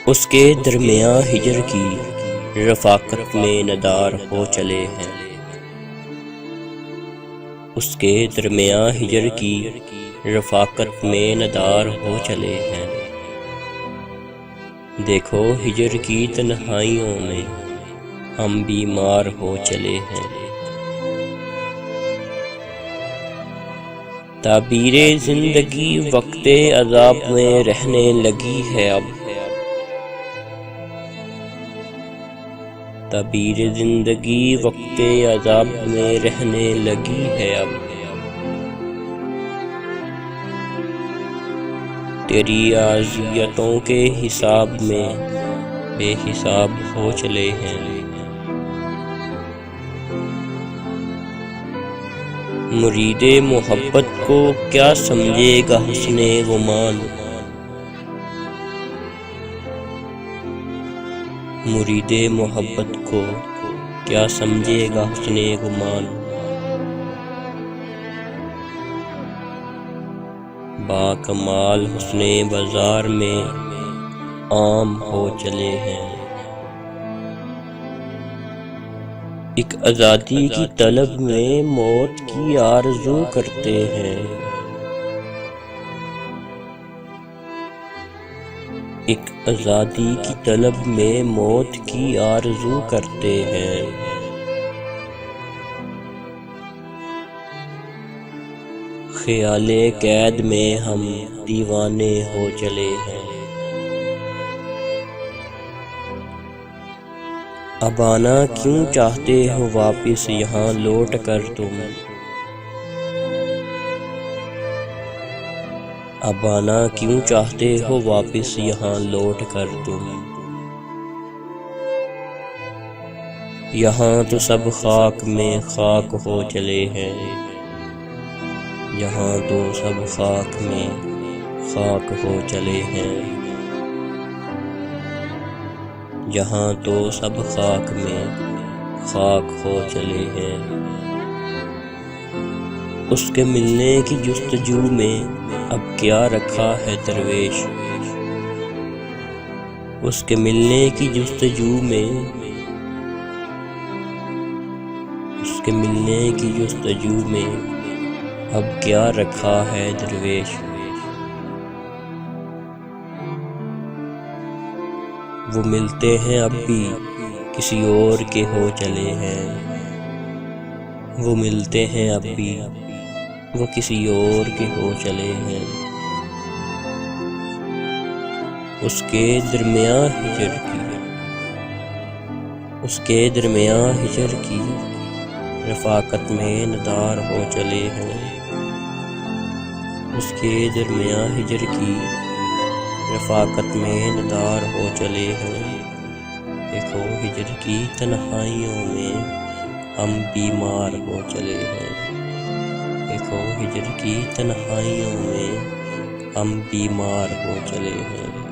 उसके दरमियाँ हिजर की रफ़ाक़त में नदार हो चले हैं। उसके दरमियाँ हिजर की रफ़ाक़त में नदार हो चले हैं। देखो हिजर की तन्हाइयों में हम बीमार हो चले हैं। ताबीरे ज़िंदगी वक्ते अज़ाब में रहने लगी है अब। ताबीरे ज़िंदगी वक्ते अज़ाब में रहने लगी है अब। तेरी आज़ियतों के हिसाब में बेहिसाब हो चले हैं। मुरीदे मोहब्बत को क्या समझेगा हुस्ने गुमान। मुरीदे मोहब्बत को क्या समझेगा हुस्ने गुमान। बाकमाल हुस्ने बाजार में आम हो चले हैं। एक आज़ादी की तलब में मौत की आरज़ू करते हैं। एक आज़ादी की तलब में मौत की आरज़ू करते हैं। ख़याले कैद में हम दीवाने हो चले हैं। अब आना क्यों चाहते हो वापिस यहाँ लौट कर तुम। अब आना क्यों चाहते हो वापिस यहाँ लौट कर तुम। यहाँ तो सब खाक में खाक हो चले हैं। यहाँ तो सब खाक में खाक हो चले हैं। यहाँ तो सब खाक में खाक हो चले हैं। उसके मिलने की जुस्तजू में अब क्या रखा है दरवेश। उसके मिलने की जुस्तजू में उसके मिलने की जुस्तजू में अब क्या रखा है दरवेश। वो मिलते हैं अब भी किसी और के हो चले हैं। वो मिलते हैं अब भी वो किसी और के हो चले हैं। उसके दरमियाँ हिजर की उसके दरमियाँ हिजर की रफ़ाक़त में नदार हो चले हैं। उसके दरमियाँ हिजर की रफ़ाक़त में नदार हो चले हैं। देखो हिजर की तन्हाइयों में हम बीमार हो चले हैं। देखो हिजर की तन्हाइयों में हम बीमार हो चले हैं।